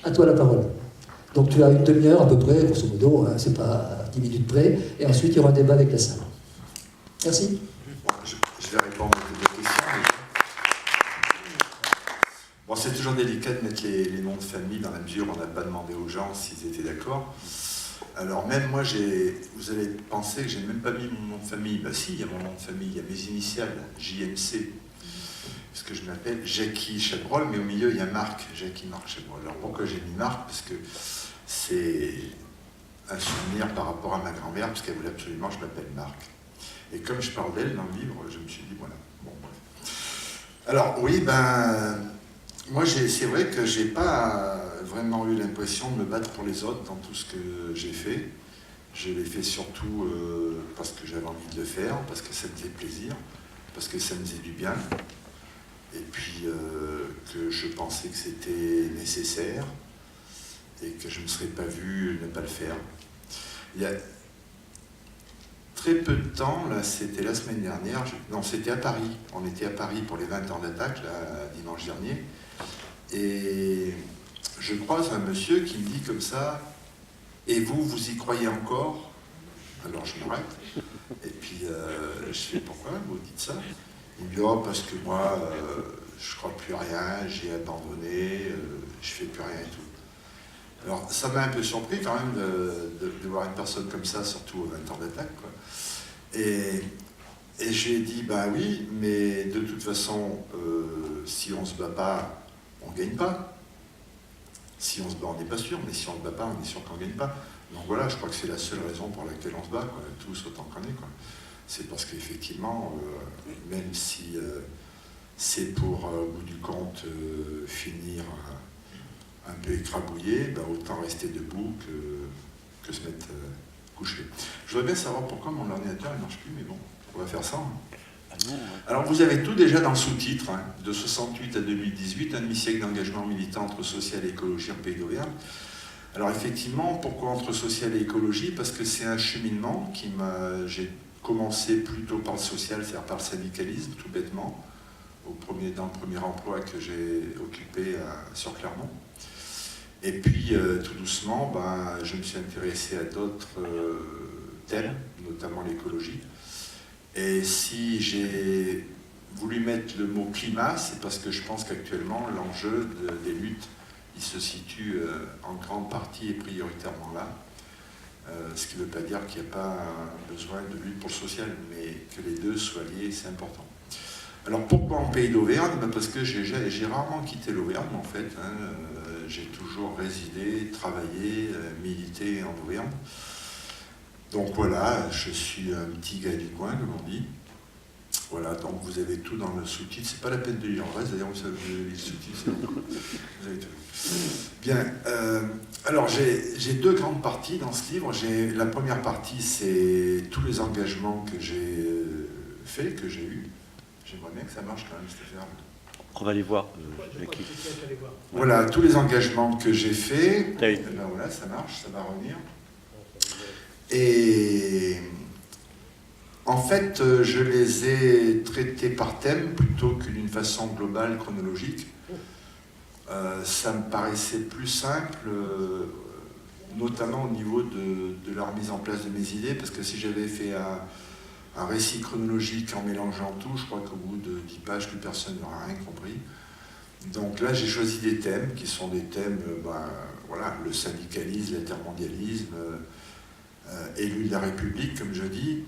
À toi la parole. Donc tu as une demi-heure à peu près, grosso modo, hein, c'est pas 10 minutes près, et ensuite il y aura un débat avec la salle. Merci. Bon, je vais répondre à toutes les questions. Bon, c'est toujours délicat de mettre les noms de famille dans la mesure où on n'a pas demandé aux gens s'ils étaient d'accord. Alors même moi, vous allez penser que j'ai même pas mis mon nom de famille. Bah si, il y a mon nom de famille, il y a mes initiales, JMC. Parce que je m'appelle Jackie Chabrol, mais au milieu il y a Marc, Jackie Marc Chabrol. Alors pourquoi j'ai mis Marc? Parce que c'est un souvenir par rapport à ma grand-mère, parce qu'elle voulait absolument que je m'appelle Marc. Et comme je parle d'elle dans le livre, je me suis dit, voilà. Bon, bref. Alors oui, moi c'est vrai que j'ai pas vraiment eu l'impression de me battre pour les autres dans tout ce que j'ai fait. Je l'ai fait surtout parce que j'avais envie de le faire, parce que ça me faisait plaisir, parce que ça me faisait du bien. Et puis que je pensais que c'était nécessaire et que je ne me serais pas vu ne pas le faire. Il y a très peu de temps, là c'était la semaine dernière, non c'était à Paris, on était à Paris pour les 20 ans d'attaque, là, dimanche dernier, et je croise un monsieur qui me dit comme ça, et vous y croyez encore? Alors je m'arrête, et puis je fais pourquoi vous dites ça? Il me dit, oh, parce que moi, je ne crois plus à rien, j'ai abandonné, je ne fais plus rien et tout. Alors, ça m'a un peu surpris quand même de voir une personne comme ça, surtout aux 20 ans d'attaque, quoi. Et je lui ai dit, bah oui, mais de toute façon, si on ne se bat pas, on ne gagne pas. Si on se bat, on n'est pas sûr, mais si on ne se bat pas, on est sûr qu'on ne gagne pas. Donc voilà, je crois que c'est la seule raison pour laquelle on se bat, quoi, tous autant qu'on est, quoi. C'est parce qu'effectivement, même si c'est pour, au bout du compte, finir un peu écrabouillé, ben, autant rester debout que se mettre couché. Je voudrais bien savoir pourquoi mon ordinateur ne marche plus, mais bon, on va faire ça. Hein. Alors vous avez tout déjà dans le sous-titre, hein, de 68 à 2018, un demi-siècle d'engagement militant entre social et écologie en Pays d'Auvergne. Alors effectivement, pourquoi entre social et écologie? Parce que c'est un cheminement qui m'a... J'ai commencé plutôt par le social, c'est-à-dire par le syndicalisme, tout bêtement, dans le premier emploi que j'ai occupé sur Clermont. Et puis, tout doucement, je me suis intéressé à d'autres thèmes, notamment l'écologie. Et si j'ai voulu mettre le mot climat, c'est parce que je pense qu'actuellement, l'enjeu des luttes, il se situe en grande partie et prioritairement là. Ce qui ne veut pas dire qu'il n'y a pas besoin de lutte pour le social, mais que les deux soient liés, c'est important. Alors pourquoi en Pays d'Auvergne? Parce que j'ai rarement quitté l'Auvergne en fait. Hein. J'ai toujours résidé, travaillé, milité en Auvergne. Donc voilà, je suis un petit gars du coin, comme on dit. Voilà, donc vous avez tout dans le sous-titre. C'est pas la peine de lire en reste, d'ailleurs vous savez les sous-titres, c'est bon. Vous avez tout. Bien, alors j'ai deux grandes parties dans ce livre. La première partie, c'est tous les engagements que j'ai faits, que j'ai eus. J'aimerais bien que ça marche quand même, cette affaire. On va les voir, Jackie. Voilà, tous les engagements que j'ai faits. Oui. Et ben voilà, ça marche, ça va revenir. Et en fait, je les ai traités par thème plutôt que d'une façon globale, chronologique. Ça me paraissait plus simple, notamment au niveau de la remise en place de mes idées, parce que si j'avais fait un récit chronologique en mélangeant tout, je crois qu'au bout de 10 pages, plus personne n'aura rien compris. Donc là, j'ai choisi des thèmes qui sont des thèmes, voilà, le syndicalisme, l'intermondialisme, élu de la République, comme je dis,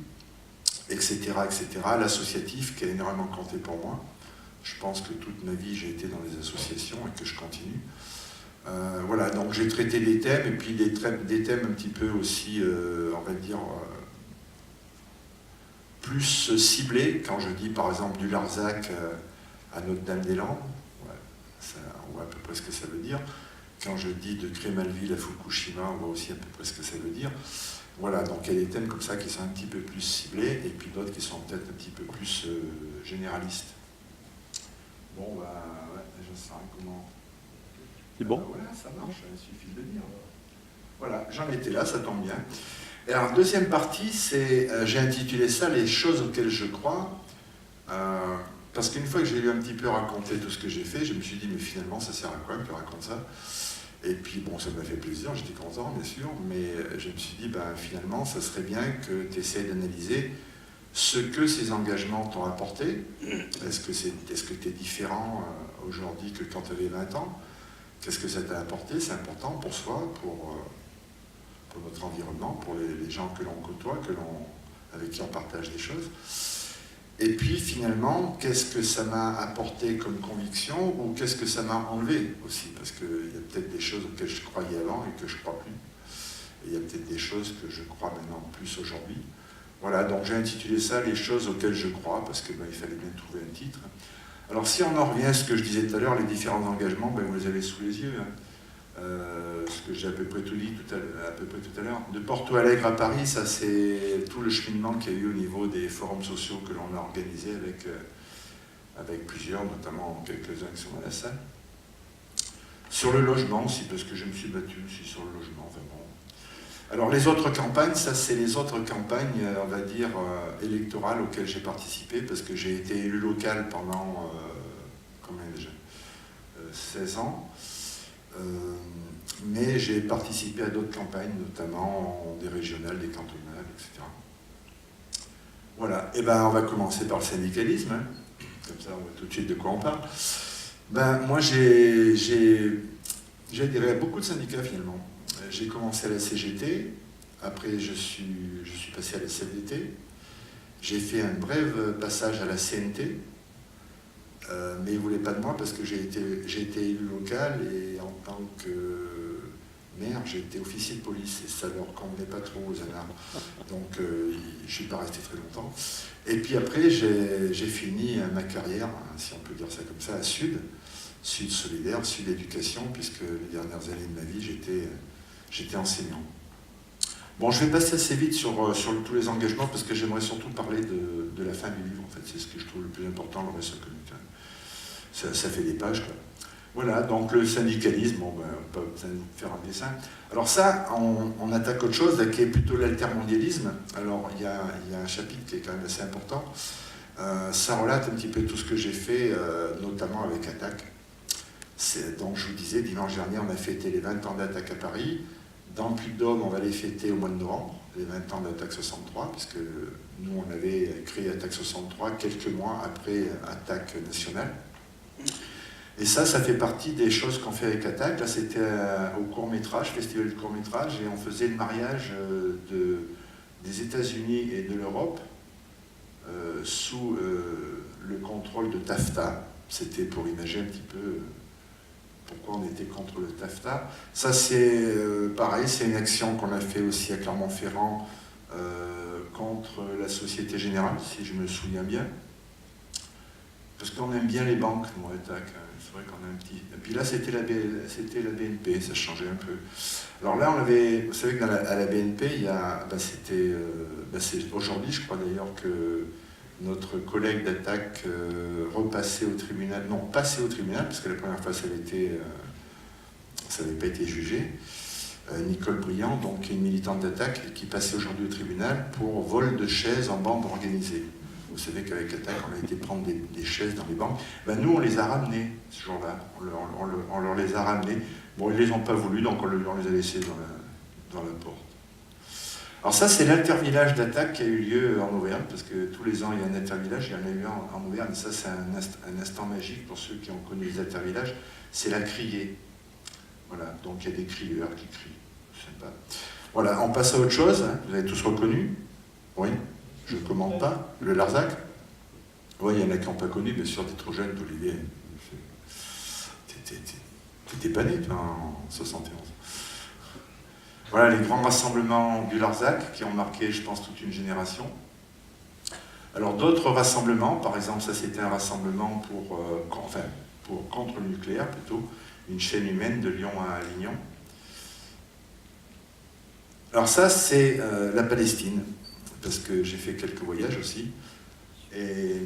etc., etc., l'associatif qui a énormément compté pour moi. Je pense que toute ma vie, j'ai été dans les associations et que je continue. Voilà, donc j'ai traité des thèmes, et puis des thèmes un petit peu aussi, on va dire, plus ciblés, quand je dis par exemple du Larzac à Notre-Dame-des-Landes, ouais, on voit à peu près ce que ça veut dire. Quand je dis de Crémalville à Fukushima, on voit aussi à peu près ce que ça veut dire. Voilà, donc il y a des thèmes comme ça qui sont un petit peu plus ciblés, et puis d'autres qui sont peut-être un petit peu plus généralistes. Bon, ouais, je sais comment... C'est bon? Voilà, ça marche, il suffit de le dire. Voilà, j'en étais là, ça tombe bien. Et alors, deuxième partie, j'ai intitulé ça « Les choses auxquelles je crois ». Parce qu'une fois que j'ai eu un petit peu raconté tout ce que j'ai fait, je me suis dit, mais finalement, ça sert à quoi que je raconte ça? Et puis, bon, ça m'a fait plaisir, j'étais content, bien sûr, mais je me suis dit, ben, finalement, ça serait bien que tu essaies d'analyser ce que ces engagements t'ont apporté. Est-ce que tu es différent aujourd'hui que quand tu avais 20 ans? Qu'est-ce que ça t'a apporté? C'est important pour soi, pour notre environnement, pour les gens que l'on côtoie, avec qui on partage des choses. Et puis finalement, qu'est-ce que ça m'a apporté comme conviction ou qu'est-ce que ça m'a enlevé aussi? Parce qu'il y a peut-être des choses auxquelles je croyais avant et que je ne crois plus. Et il y a peut-être des choses que je crois maintenant plus aujourd'hui. Voilà, donc j'ai intitulé ça « Les choses auxquelles je crois » parce qu'il fallait bien trouver un titre. Alors si on en revient à ce que je disais tout à l'heure, les différents engagements, vous les avez sous les yeux. Ce que j'ai à peu près tout dit tout à l'heure. De Porto Alegre à Paris, ça c'est tout le cheminement qu'il y a eu au niveau des forums sociaux que l'on a organisés avec plusieurs, notamment quelques-uns qui sont dans la salle. Sur le logement aussi, parce que je me suis battu aussi sur le logement. Enfin bon. Alors les autres campagnes, ça c'est les autres campagnes, on va dire, électorales auxquelles j'ai participé, parce que j'ai été élu local pendant, combien déjà 16 ans. Mais j'ai participé à d'autres campagnes, notamment des régionales, des cantonales, etc. Voilà, et on va commencer par le syndicalisme, hein. Comme ça on voit tout de suite de quoi on parle. Moi j'ai adhéré à beaucoup de syndicats finalement. J'ai commencé à la CGT, après je suis passé à la CFDT, j'ai fait un bref passage à la CNT, mais ils ne voulaient pas de moi parce que j'ai été élu local et en tant que maire, j'ai été officier de police et ça ne leur convenait pas trop aux anards. Donc je ne suis pas resté très longtemps. Et puis après, j'ai fini ma carrière, si on peut dire ça comme ça, à Sud Solidaire, Sud Éducation, puisque les dernières années de ma vie, j'étais enseignant. Bon, je vais passer assez vite sur tous les engagements parce que j'aimerais surtout parler de la fin du livre. En fait, c'est ce que je trouve le plus important, le reste, ça fait des pages, quoi. Voilà, donc le syndicalisme, on va pas besoin de faire un dessin. Alors ça, on attaque autre chose, qui est plutôt l'altermondialisme. Alors il y a un chapitre qui est quand même assez important. Ça relate un petit peu tout ce que j'ai fait, notamment avec Attac. Donc je vous disais, dimanche dernier, on a fêté les 20 ans d'Attac à Paris. Dans le Puy-de-Dôme, on va les fêter au mois de novembre, les 20 ans d'Attac 63, puisque nous, on avait créé Attac 63 quelques mois après Attac nationale. Et ça fait partie des choses qu'on fait avec Attac. Là, c'était au court-métrage, festival du court-métrage, et on faisait le mariage des États-Unis et de l'Europe sous le contrôle de TAFTA. C'était pour imaginer un petit peu pourquoi on était contre le TAFTA. Ça, c'est pareil, c'est une action qu'on a fait aussi à Clermont-Ferrand contre la Société Générale, si je me souviens bien. Parce qu'on aime bien les banques, nous, Attac. C'est vrai qu'on a un petit... Et puis là, c'était la BNP, ça changeait un peu. Alors là, vous savez qu'à la BNP, il y a... c'est aujourd'hui, je crois d'ailleurs, que notre collègue d'Attac repassait au tribunal, non, passait au tribunal, parce que la première fois, ça n'avait pas été jugé. Nicole Briand, donc, qui est une militante d'Attac, qui passait aujourd'hui au tribunal pour vol de chaises en bande organisée. Vous savez qu'avec Attac, on a été prendre des chaises dans les banques. Nous, on les a ramenées, ce jour-là. On leur les a ramenées. Bon, ils ne les ont pas voulu, donc on les a laissés dans la porte. Alors ça, c'est l'intervillage d'Attac qui a eu lieu en Auvergne, parce que tous les ans, il y a un intervillage, il y en a eu un en Auvergne. Ça, c'est un instant magique pour ceux qui ont connu les intervillages. C'est la criée. Voilà, donc il y a des crieurs qui crient. Sympa. Voilà, on passe à autre chose. Vous avez tous reconnu? Oui. Je ne commande pas. Le Larzac? Oui, il y en a qui n'ont pas connu, bien sûr, t'es trop jeune, Olivier. T'étais pas né, toi, en 71. Voilà, les grands rassemblements du Larzac, qui ont marqué, je pense, toute une génération. Alors, d'autres rassemblements, par exemple, ça c'était un rassemblement contre le nucléaire, plutôt, une chaîne humaine de Lyon à Avignon. Alors ça, c'est la Palestine, parce que j'ai fait quelques voyages aussi. Et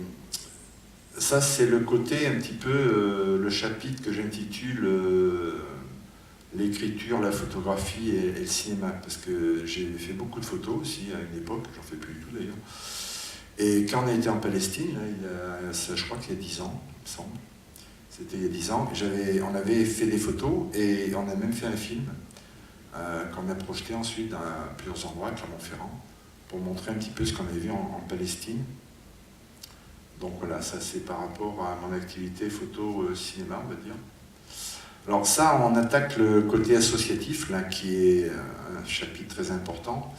ça, c'est le côté un petit peu, le chapitre que j'intitule l'écriture, la photographie et le cinéma, parce que j'ai fait beaucoup de photos aussi à une époque, j'en fais plus du tout d'ailleurs. Et quand on a été en Palestine, là, je crois qu'il y a 10 ans, il me semble, C'était il y a 10 ans. On avait fait des photos et on a même fait un film qu'on a projeté ensuite à plusieurs endroits, à Clermont-Ferrand, pour montrer un petit peu ce qu'on avait vu en Palestine. Donc voilà, ça c'est par rapport à mon activité photo-cinéma, on va dire. Alors ça, on attaque le côté associatif, là, qui est un chapitre très important,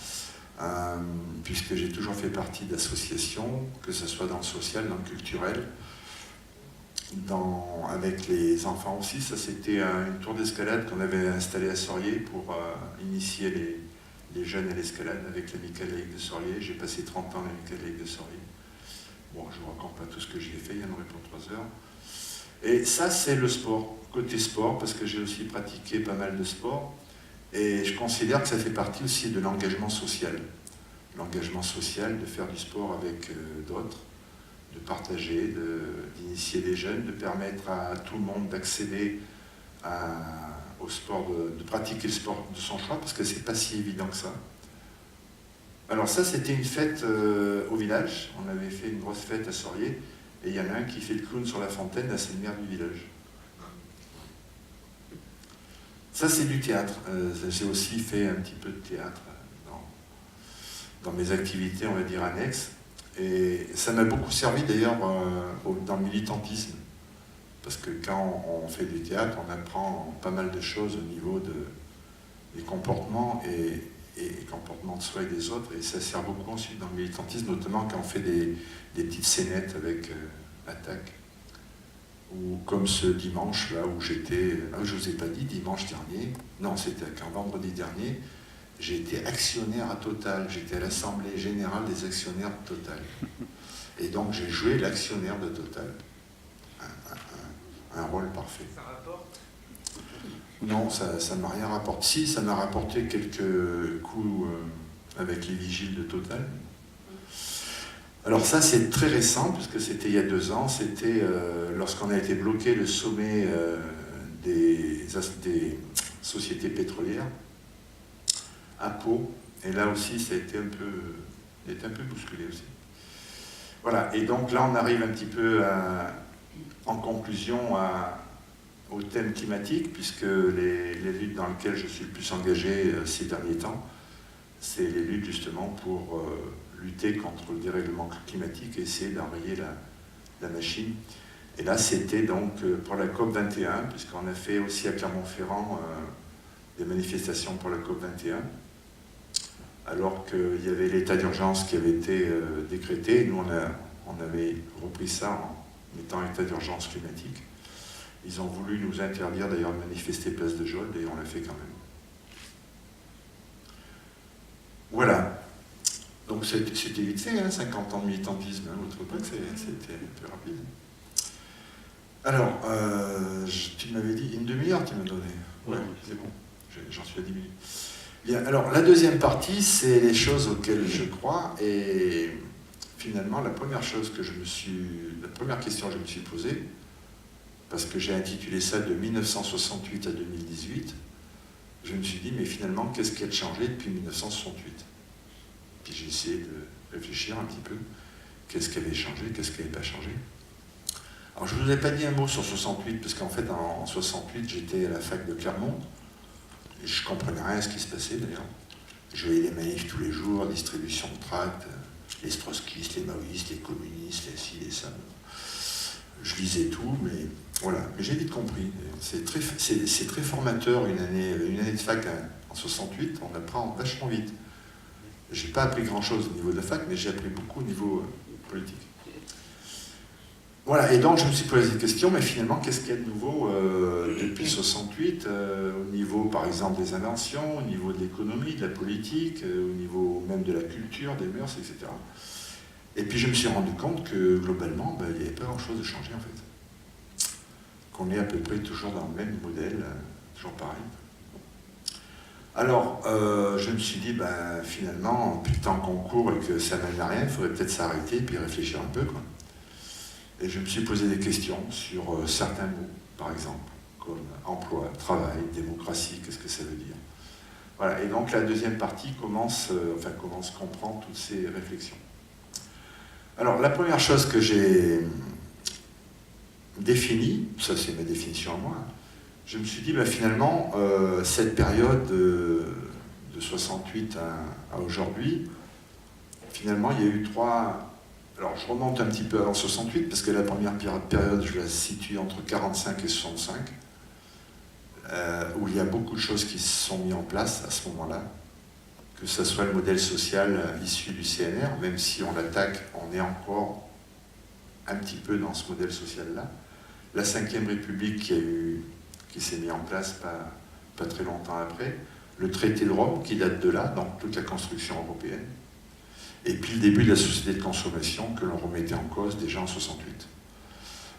puisque j'ai toujours fait partie d'associations, que ce soit dans le social, dans le culturel, avec les enfants aussi. Ça, c'était une tour d'escalade qu'on avait installée à Sorier pour initier les jeunes à l'escalade avec l'amicale laïque de Sorier. J'ai passé 30 ans à l'amicale laïque de Sorier. Bon, je ne vous raconte pas tout ce que j'y ai fait, il y en aurait pour 3 heures. Et ça, c'est le sport, côté sport, parce que j'ai aussi pratiqué pas mal de sport. Et je considère que ça fait partie aussi de l'engagement social. L'engagement social, de faire du sport avec d'autres, de partager, d'initier des jeunes, de permettre à tout le monde d'accéder au sport, de pratiquer le sport de son choix, parce que c'est pas si évident que ça. Alors ça, c'était une fête au village. On avait fait une grosse fête à Sorier, et il y en a un qui fait le clown sur la fontaine, là c'est le maire du village. Ça, c'est du théâtre. J'ai aussi fait un petit peu de théâtre dans mes activités, on va dire, annexes. Et ça m'a beaucoup servi d'ailleurs dans le militantisme. Parce que quand on fait du théâtre, on apprend pas mal de choses au niveau des comportements et comportements de soi et des autres. Et ça sert beaucoup ensuite dans le militantisme, notamment quand on fait des petites scénettes avec Attaque. Ou comme ce dimanche là où j'étais, je ne vous ai pas dit, dimanche dernier, non c'était qu'un vendredi dernier, j'ai été actionnaire à Total, j'étais à l'Assemblée Générale des actionnaires de Total. Et donc j'ai joué l'actionnaire de Total. Un rôle parfait. Ça rapporte? Non, ça ne m'a rien rapporté. Si, ça m'a rapporté quelques coups avec les vigiles de Total. Alors ça, c'est très récent, puisque c'était il y a 2 ans, c'était lorsqu'on a été bloqué le sommet des sociétés pétrolières à Pau, et là aussi, ça a été un peu bousculé aussi. Voilà, et donc là, on arrive un petit peu en conclusion au thème climatique, puisque les luttes dans lesquelles je suis le plus engagé ces derniers temps, c'est les luttes justement pour lutter contre le dérèglement climatique et essayer d'enrayer la machine. Et là, c'était donc pour la COP 21, puisqu'on a fait aussi à Clermont-Ferrand des manifestations pour la COP 21, alors qu'il y avait l'état d'urgence qui avait été décrété. Nous, on avait repris ça en mettant état d'urgence climatique. Ils ont voulu nous interdire d'ailleurs de manifester place de Jaude, et on l'a fait quand même. Voilà. Donc c'était vite fait, hein, 50 ans de militantisme, hein, vous ne trouvez pas que c'était un peu rapide? Alors, tu m'avais dit une demi-heure, tu m'as donné. Ouais, c'est bon, j'en suis à 10 minutes. Bien, alors la deuxième partie, c'est les choses auxquelles je crois, et finalement, la première question que je me suis posée, parce que j'ai intitulé ça de 1968 à 2018, je me suis dit, mais finalement, qu'est-ce qui a changé depuis 1968? Puis j'ai essayé de réfléchir un petit peu, qu'est-ce qui avait changé, qu'est-ce qui n'avait pas changé. Alors je ne vous ai pas dit un mot sur 68, parce qu'en fait, en 68, j'étais à la fac de Clermont, et je ne comprenais rien à ce qui se passait d'ailleurs. Je voyais les manifs tous les jours, distribution de tracts, les trotskistes, les maoïstes, les communistes, les ci, les ça. Je lisais tout, mais voilà. Mais j'ai vite compris. C'est très formateur, une année de fac en 68, on apprend vachement vite. J'ai pas appris grand-chose au niveau de la fac, mais j'ai appris beaucoup au niveau politique. Voilà, et donc je me suis posé des questions, mais finalement, qu'est-ce qu'il y a de nouveau depuis 68, au niveau, par exemple, des inventions, au niveau de l'économie, de la politique, au niveau même de la culture, des mœurs, etc. Et puis je me suis rendu compte que, globalement, il n'y avait pas grand-chose de changé, en fait. Qu'on est à peu près toujours dans le même modèle, toujours pareil. Alors, je me suis dit, finalement, plus le temps qu'on court et que ça mène à rien, il faudrait peut-être s'arrêter et puis réfléchir un peu, quoi. Et je me suis posé des questions sur certains mots, par exemple, comme emploi, travail, démocratie, qu'est-ce que ça veut dire? Voilà, et donc la deuxième partie commence comprendre toutes ces réflexions. Alors, la première chose que j'ai défini, ça c'est ma définition à moi, je me suis dit, finalement, cette période de 68 à aujourd'hui, finalement, il y a eu trois... Alors, je remonte un petit peu avant 68, parce que la première période, je la situe entre 45 et 65, où il y a beaucoup de choses qui se sont mises en place à ce moment-là, que ce soit le modèle social issu du CNR, même si on l'attaque, on est encore un petit peu dans ce modèle social-là. La Ve République qui s'est mise en place pas très longtemps après, le traité de Rome qui date de là, donc toute la construction européenne, et puis le début de la société de consommation que l'on remettait en cause déjà en 68.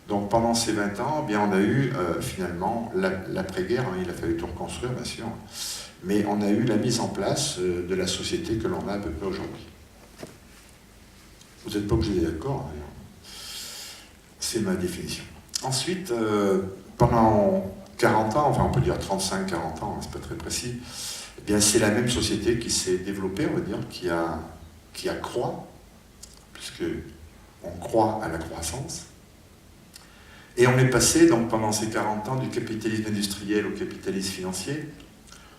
Donc pendant ces 20 ans, bien, on a eu finalement l'après-guerre, hein, il a fallu tout reconstruire bien sûr, mais on a eu la mise en place de la société que l'on a à peu près aujourd'hui. Vous n'êtes pas obligé d'être d'accord, hein, c'est ma définition. Ensuite, pendant 40 ans, enfin on peut dire 35-40 ans, hein, c'est pas très précis, eh bien c'est la même société qui s'est développée, on va dire, qui accroît, puisque on croit à la croissance. Et on est passé, donc, pendant ces 40 ans, du capitalisme industriel au capitalisme financier.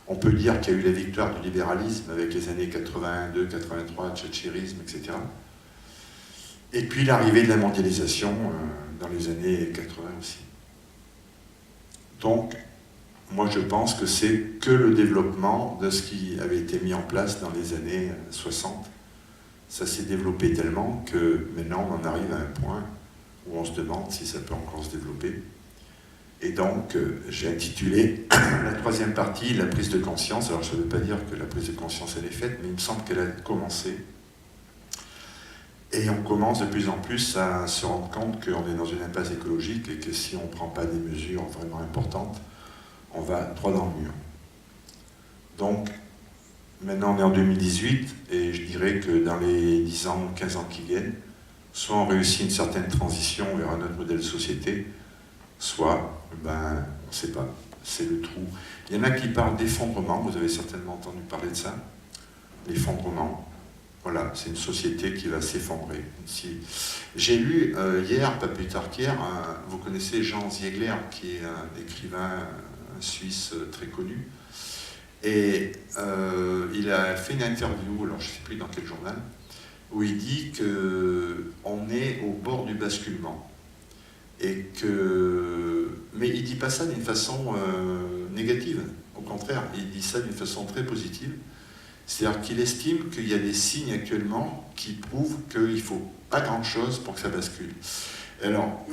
On peut dire qu'il y a eu la victoire du libéralisme avec les années 82, 83, thatcherisme, etc. Et puis l'arrivée de la mondialisation dans les années 80 aussi. Donc, moi je pense que c'est que le développement de ce qui avait été mis en place dans les années 60. Ça s'est développé tellement que maintenant on en arrive à un point où on se demande si ça peut encore se développer. Et donc, j'ai intitulé la troisième partie, la prise de conscience. Alors, ça ne veut pas dire que la prise de conscience, elle est faite, mais il me semble qu'elle a commencé. Et on commence de plus en plus à se rendre compte qu'on est dans une impasse écologique et que si on ne prend pas des mesures vraiment importantes, on va droit dans le mur. Donc, maintenant, on est en 2018, et je dirais que dans les 10 ans, 15 ans qui viennent, soit on réussit une certaine transition vers un autre modèle de société, soit, on ne sait pas, c'est le trou. Il y en a qui parlent d'effondrement, vous avez certainement entendu parler de ça, l'effondrement. Voilà, c'est une société qui va s'effondrer. J'ai lu hier, pas plus tard qu'hier, vous connaissez Jean Ziegler, qui est un écrivain suisse très connu, et il a fait une interview, alors je ne sais plus dans quel journal, où il dit qu'on est au bord du basculement. Mais il ne dit pas ça d'une façon négative, au contraire, il dit ça d'une façon très positive. C'est-à-dire qu'il estime qu'il y a des signes actuellement qui prouvent qu'il ne faut pas grand-chose pour que ça bascule. Alors,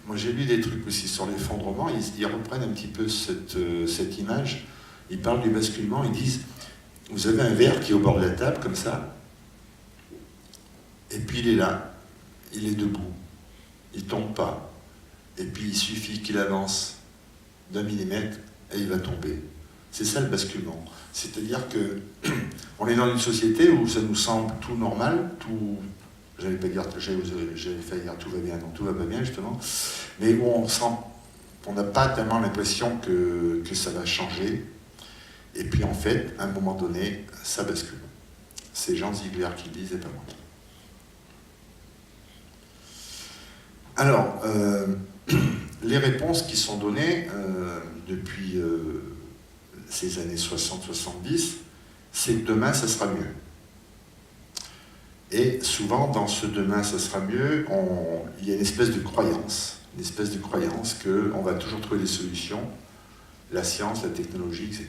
moi j'ai lu des trucs aussi sur l'effondrement, ils reprennent un petit peu cette image, ils parlent du basculement, ils disent, vous avez un verre qui est au bord de la table, comme ça, et puis il est là, il est debout, il ne tombe pas, et puis il suffit qu'il avance d'1 millimètre et il va tomber. C'est ça le basculement. C'est-à-dire qu'on est dans une société où ça nous semble tout normal, tout, j'allais pas dire, j'allais faire dire tout va bien, non, tout va pas bien justement, mais où on n'a pas tellement l'impression que ça va changer, et puis en fait, à un moment donné, ça bascule. C'est Jean Ziegler qui le dit, et pas moi. Alors, les réponses qui sont données depuis ces années 60-70, c'est que demain, ça sera mieux. Et souvent, dans ce demain, ça sera mieux, il y a une espèce de croyance qu'on va toujours trouver des solutions, la science, la technologie, etc.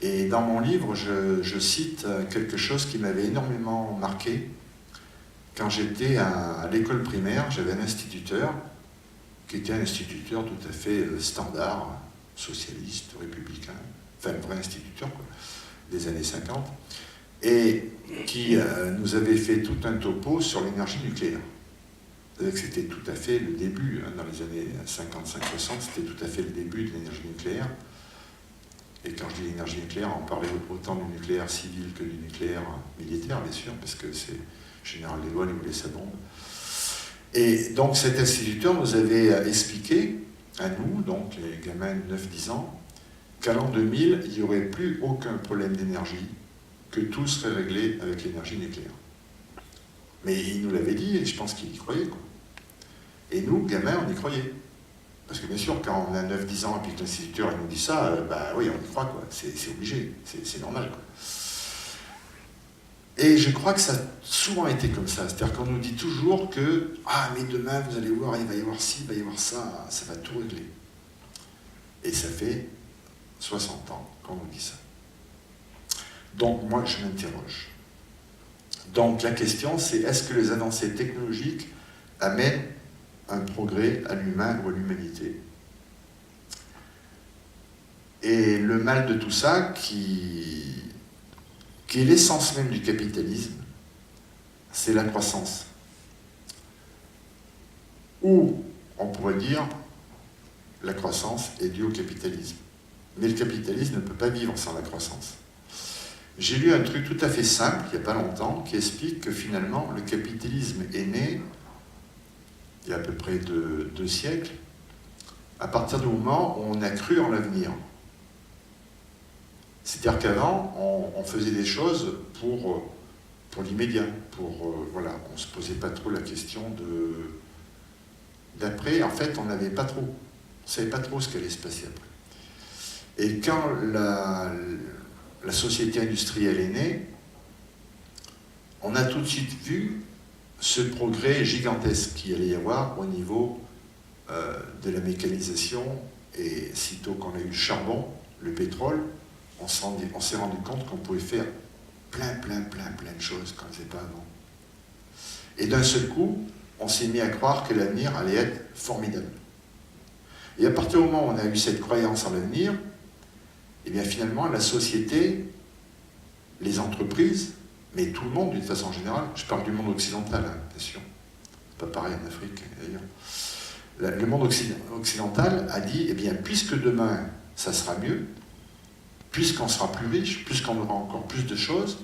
Et dans mon livre, je cite quelque chose qui m'avait énormément marqué. Quand j'étais à l'école primaire, j'avais un instituteur qui était un instituteur tout à fait standard, socialiste, républicain, enfin un vrai instituteur, quoi, des années 50, et qui nous avait fait tout un topo sur l'énergie nucléaire. C'était tout à fait le début, hein, dans les années 55-60, c'était tout à fait le début de l'énergie nucléaire. Et quand je dis l'énergie nucléaire, on parlait autant du nucléaire civil que du nucléaire militaire, bien sûr, parce que c'est Général de Gaulle, il voulait sa bombe. Et donc cet instituteur nous avait expliqué, à nous, donc les gamins de 9-10 ans, qu'à l'an 2000, il n'y aurait plus aucun problème d'énergie, que tout serait réglé avec l'énergie nucléaire. Mais il nous l'avait dit, et je pense qu'il y croyait, quoi. Et nous, gamins, on y croyait. Parce que bien sûr, quand on a 9-10 ans et puis que l'instituteur nous dit ça, bah oui, on y croit, quoi. C'est obligé, c'est normal, quoi. Et je crois que ça a souvent été comme ça. C'est-à-dire qu'on nous dit toujours que « Ah, mais demain, vous allez voir, il va y avoir ci, il va y avoir ça, ça va tout régler. » Et ça fait 60 ans qu'on nous dit ça. Donc, moi, je m'interroge. Donc, la question, c'est est-ce que les avancées technologiques amènent un progrès à l'humain ou à l'humanité? Et le mal de tout ça, qui est l'essence même du capitalisme, c'est la croissance. Ou, on pourrait dire, la croissance est due au capitalisme. Mais le capitalisme ne peut pas vivre sans la croissance. J'ai lu un truc tout à fait simple, il n'y a pas longtemps, qui explique que finalement, le capitalisme est né, il y a à peu près 2 siècles, à partir du moment où on a cru en l'avenir. C'est-à-dire qu'avant, on faisait des choses pour l'immédiat, voilà, on ne se posait pas trop la question d'après. En fait, on n'avait pas trop, on ne savait pas trop ce qui allait se passer après. Et quand la société industrielle est née, on a tout de suite vu ce progrès gigantesque qu'il allait y avoir au niveau de la mécanisation, et sitôt qu'on a eu le charbon, le pétrole, on s'est rendu compte qu'on pouvait faire plein de choses qu'on ne faisait pas avant. Et d'un seul coup, on s'est mis à croire que l'avenir allait être formidable. Et à partir du moment où on a eu cette croyance en l'avenir, et bien finalement, la société, les entreprises, mais tout le monde d'une façon générale, je parle du monde occidental, hein, bien sûr, c'est pas pareil en Afrique d'ailleurs, le monde occidental a dit, eh bien, puisque demain, ça sera mieux, puisqu'on sera plus riche, puisqu'on aura encore plus de choses,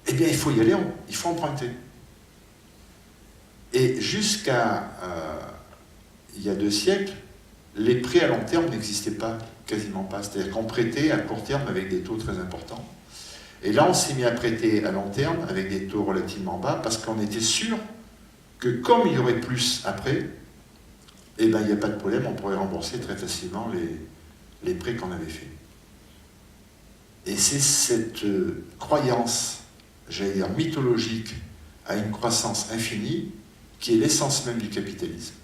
eh bien, il faut y aller, il faut emprunter. Et jusqu'à il y a 2 siècles, les prêts à long terme n'existaient pas, quasiment pas. C'est-à-dire qu'on prêtait à court terme avec des taux très importants. Et là, on s'est mis à prêter à long terme avec des taux relativement bas parce qu'on était sûr que comme il y aurait plus après, eh ben, il n'y a pas de problème, on pourrait rembourser très facilement les prêts qu'on avait faits. Et c'est cette croyance, j'allais dire mythologique, à une croissance infinie qui est l'essence même du capitalisme.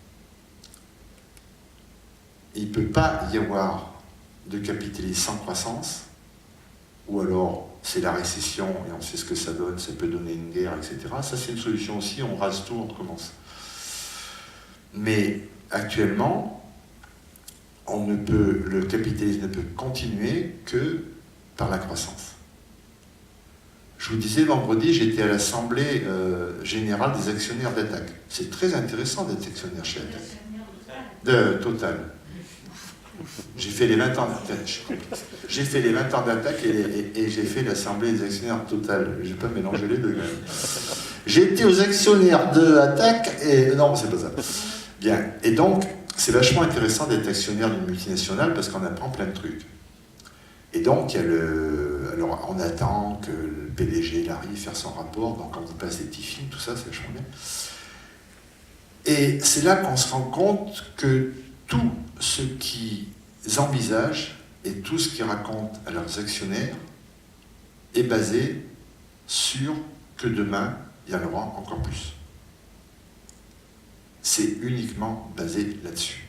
Il ne peut pas y avoir de capitalisme sans croissance, ou alors c'est la récession et on sait ce que ça donne, ça peut donner une guerre, etc. Ça c'est une solution aussi, on rase tout, on recommence. Mais actuellement, le capitalisme ne peut continuer que par la croissance. Je vous disais, vendredi, j'étais à l'Assemblée Générale des actionnaires d'Attac. C'est très intéressant d'être actionnaire chez Attac. De Total. J'ai fait les 20 ans d'Attac. J'ai fait les 20 ans d'Attac et j'ai fait l'Assemblée des actionnaires Total. Je ne vais pas mélanger les deux. J'ai été aux actionnaires de Attac et... Non, c'est pas ça. Bien. Et donc, c'est vachement intéressant d'être actionnaire d'une multinationale parce qu'on apprend plein de trucs. Et donc, il y a alors, on attend que le PDG arrive faire son rapport, donc on vous passe des petits films, tout ça, c'est vachement bien. Et c'est là qu'on se rend compte que tout ce qu'ils envisagent et tout ce qu'ils racontent à leurs actionnaires est basé sur que demain, il y en aura encore plus. C'est uniquement basé là-dessus.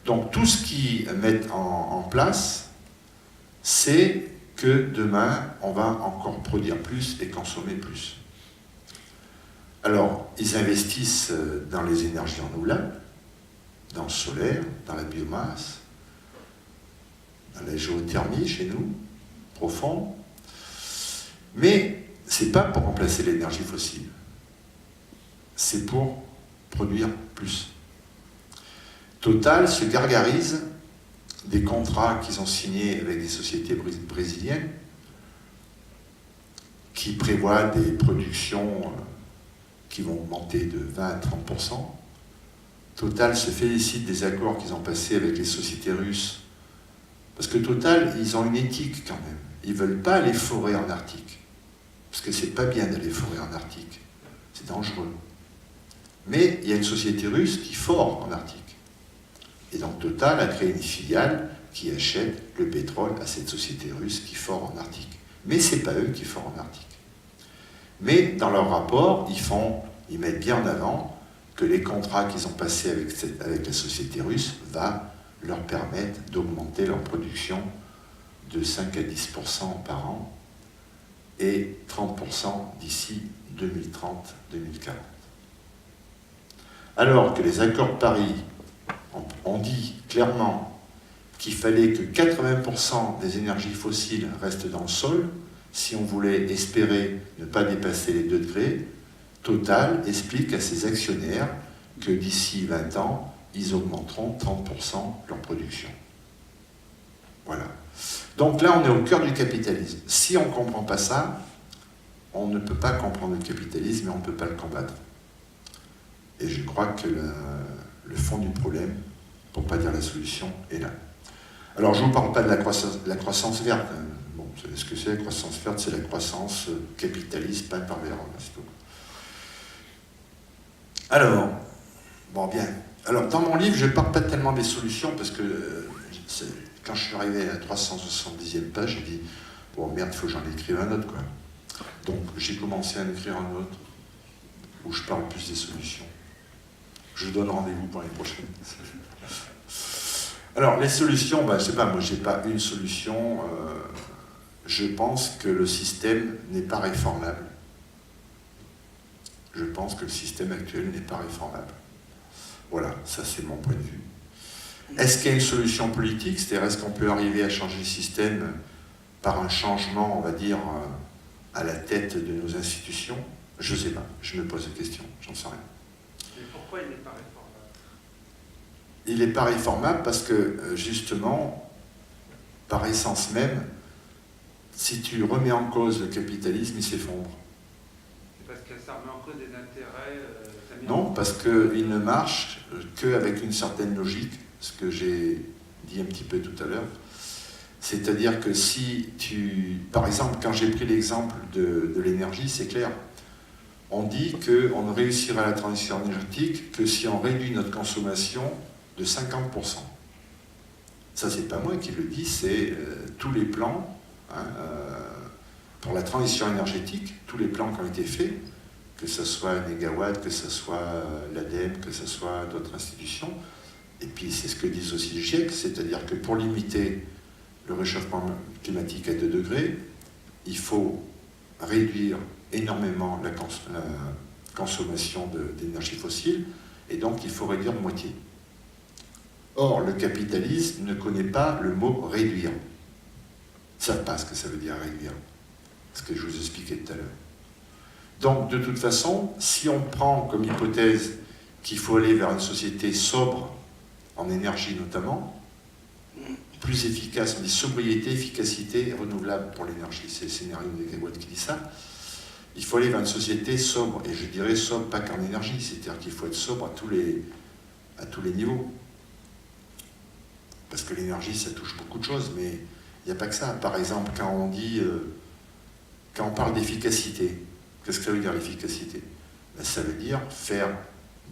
Donc tout ce qu'ils mettent en place, c'est que demain, on va encore produire plus et consommer plus. Alors, ils investissent dans les énergies renouvelables, dans le solaire, dans la biomasse, dans la géothermie chez nous, profond. Mais ce n'est pas pour remplacer l'énergie fossile. C'est pour produire plus. Total se gargarise des contrats qu'ils ont signés avec des sociétés brésiliennes qui prévoient des productions qui vont augmenter de 20 à 30%. Total se félicite des accords qu'ils ont passés avec les sociétés russes. Parce que Total, ils ont une éthique quand même. Ils ne veulent pas aller forer en Arctique. Parce que c'est pas bien d'aller forer en Arctique. C'est dangereux. Mais il y a une société russe qui fore en Arctique. Et donc Total a créé une filiale qui achète le pétrole à cette société russe qui fore en Arctique. Mais ce n'est pas eux qui forent en Arctique. Mais dans leur rapport, ils mettent bien en avant que les contrats qu'ils ont passés avec la société russe va leur permettre d'augmenter leur production de 5 à 10% par an et 30% d'ici 2030-2040. Alors que les accords de Paris ont dit clairement qu'il fallait que 80% des énergies fossiles restent dans le sol, si on voulait espérer ne pas dépasser les 2 degrés, Total explique à ses actionnaires que d'ici 20 ans, ils augmenteront 30% leur production. Voilà. Donc là, on est au cœur du capitalisme. Si on ne comprend pas ça, on ne peut pas comprendre le capitalisme et on ne peut pas le combattre. Et je crois que le fond du problème, pour ne pas dire la solution, est là. Alors, je ne vous parle pas de la croissance verte. Bon, vous savez ce que c'est, la croissance verte, c'est la croissance capitaliste, pas par vers. Alors, bon, bien. Alors, dans mon livre, je ne parle pas tellement des solutions, parce que quand je suis arrivé à la 370e page, j'ai dit, bon, merde, il faut que j'en écrive un autre, quoi. Donc, j'ai commencé à en écrire un autre, où je parle plus des solutions. Je vous donne rendez-vous pour l'année prochaine. Alors, les solutions, ben, je sais pas, moi, j'ai pas une solution. Je pense que le système n'est pas réformable. Je pense que le système actuel n'est pas réformable. Voilà, ça c'est mon point de vue. Est-ce qu'il y a une solution politique? C'est-à-dire, est-ce qu'on peut arriver à changer le système par un changement, on va dire, à la tête de nos institutions? Je ne sais pas, je me pose la question, j'en sais rien. Mais pourquoi il n'est pas réformable? Il n'est pas réformable parce que, justement, par essence même, si tu remets en cause le capitalisme, il s'effondre. C'est parce que ça remet en cause des intérêts Non, parce qu'il ne marche qu'avec une certaine logique, ce que j'ai dit un petit peu tout à l'heure. C'est-à-dire que si tu... Par exemple, quand j'ai pris l'exemple de l'énergie, c'est clair. On dit qu'on ne réussira la transition énergétique que si on réduit notre consommation de 50%. Ça, c'est pas moi qui le dis, c'est tous les plans pour la transition énergétique, tous les plans qui ont été faits, que ce soit Négawatt, que ce soit l'ADEME, que ce soit d'autres institutions. Et puis c'est ce que disent aussi les GIEC, c'est-à-dire que pour limiter le réchauffement climatique à 2 degrés, il faut réduire énormément la consommation d'énergie fossile, et donc il faut réduire de moitié. Or, le capitalisme ne connaît pas le mot réduire. Ils ne savent pas ce que ça veut dire réduire, ce que je vous expliquais tout à l'heure. Donc, de toute façon, si on prend comme hypothèse qu'il faut aller vers une société sobre, en énergie notamment, plus efficace, on dit sobriété, efficacité et renouvelable pour l'énergie, c'est le scénario de Négawatt qui dit ça, il faut aller vers une société sobre, et je dirais sobre pas qu'en énergie, c'est-à-dire qu'il faut être sobre à tous les niveaux. Parce que l'énergie, ça touche beaucoup de choses, mais il n'y a pas que ça. Par exemple, quand on parle d'efficacité, qu'est-ce que ça veut dire l'efficacité? Ben, ça veut dire faire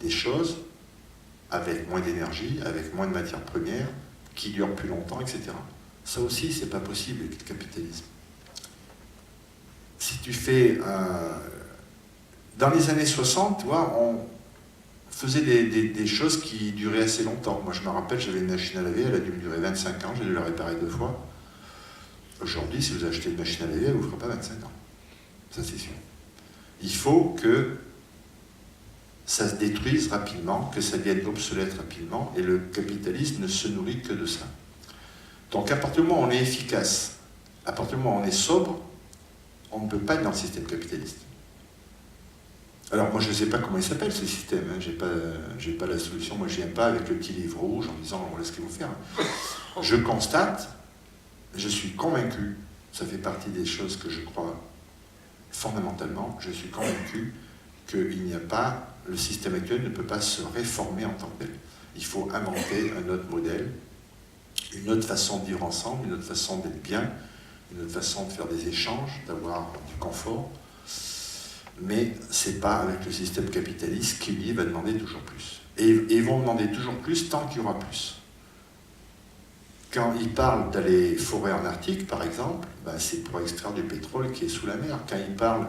des choses avec moins d'énergie, avec moins de matières premières, qui durent plus longtemps, etc. Ça aussi, c'est pas possible avec le capitalisme. Si tu fais... dans les années 60, tu vois, on faisait des choses qui duraient assez longtemps. Moi, je me rappelle, j'avais une machine à laver, elle a dû me durer 25 ans, j'ai dû la réparer 2 fois. Aujourd'hui, si vous achetez une machine à laver, elle ne vous fera pas 25 ans. Ça, c'est sûr. Il faut que ça se détruise rapidement, que ça devienne obsolète rapidement, et le capitalisme ne se nourrit que de ça. Donc, à partir du moment où on est efficace, à partir du moment où on est sobre, on ne peut pas être dans le système capitaliste. Alors, moi, je ne sais pas comment il s'appelle, ce système. Hein. Je n'ai pas la solution. Moi, je ne viens pas avec le petit livre rouge en disant « voilà ce qu'il faut faire ». Je constate, je suis convaincu, ça fait partie des choses que je crois fondamentalement, je suis convaincu qu'il n'y a pas, le système actuel ne peut pas se réformer en tant que tel. Il faut inventer un autre modèle, une autre façon de vivre ensemble, une autre façon d'être bien, une autre façon de faire des échanges, d'avoir du confort. mais c'est pas avec le système capitaliste qui, lui, va demander toujours plus. Et ils vont demander toujours plus tant qu'il y aura plus. Quand ils parlent d'aller forer en Arctique, par exemple, ben c'est pour extraire du pétrole qui est sous la mer. Quand ils parlent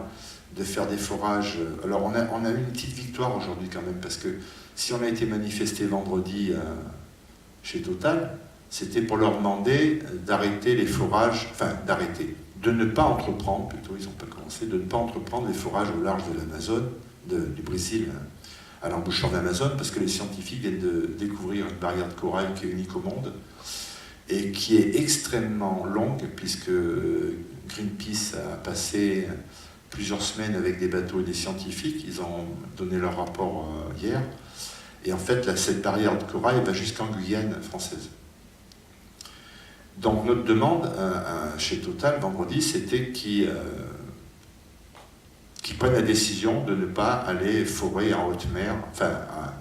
de faire des forages... Alors on a eu une petite victoire aujourd'hui quand même, parce que si on a été manifesté vendredi chez Total, c'était pour leur demander d'arrêter les forages, enfin d'arrêter, de ne pas entreprendre, plutôt ils n'ont pas commencé, de ne pas entreprendre les forages au large de l'Amazone, du Brésil à l'embouchure de l'Amazone, parce que les scientifiques viennent de découvrir une barrière de corail qui est unique au monde, et qui est extrêmement longue, puisque Greenpeace a passé plusieurs semaines avec des bateaux et des scientifiques, ils ont donné leur rapport hier, et en fait, là, cette barrière de corail va jusqu'en Guyane française. Donc notre demande chez Total vendredi, c'était qu'ils prennent la décision de ne pas aller forer en haute mer, enfin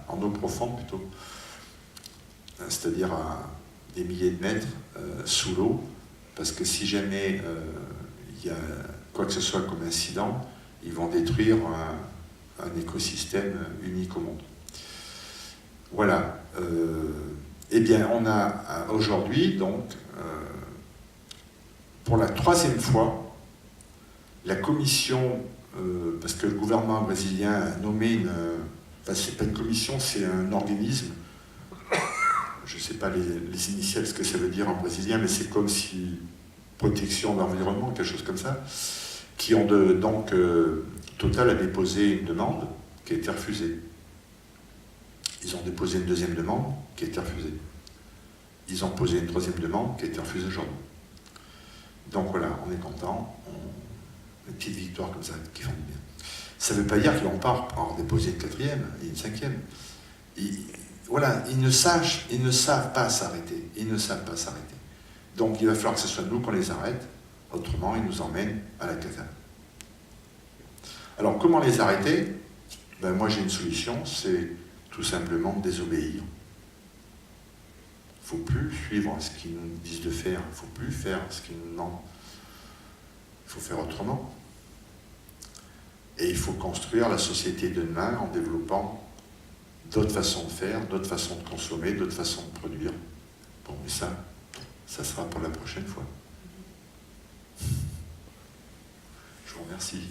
en eau profonde plutôt, c'est-à-dire à des milliers de mètres sous l'eau, parce que si jamais il y a quoi que ce soit comme incident, ils vont détruire un écosystème unique au monde. Voilà. Eh bien, on a aujourd'hui, donc, pour la 3e fois, la commission, parce que le gouvernement brésilien a nommé une... Enfin, c'est pas une commission, c'est un organisme. Je ne sais pas les initiales, ce que ça veut dire en brésilien, mais c'est comme si protection de l'environnement, quelque chose comme ça, qui ont donc Total a déposé une demande qui a été refusée. Ils ont déposé une 2e demande qui a été refusée. Ils ont posé une 3e demande qui a été refusée aujourd'hui. Donc voilà, on est content, une petite victoire comme ça qui font du bien. Ça ne veut pas dire qu'ils ne vont pas en déposer une 4e et une 5e. Voilà, ils ne savent pas s'arrêter. Ils ne savent pas s'arrêter. Donc il va falloir que ce soit nous qu'on les arrête, autrement ils nous emmènent à la cata. Alors comment les arrêter? Ben, moi j'ai une solution, c'est tout simplement de désobéir. Il ne faut plus suivre ce qu'ils nous disent de faire, il ne faut plus faire ce qu'ils nous demandent. Il faut faire autrement. Et il faut construire la société de demain en développant d'autres façons de faire, d'autres façons de consommer, d'autres façons de produire. Bon, mais ça sera pour la prochaine fois. Je vous remercie.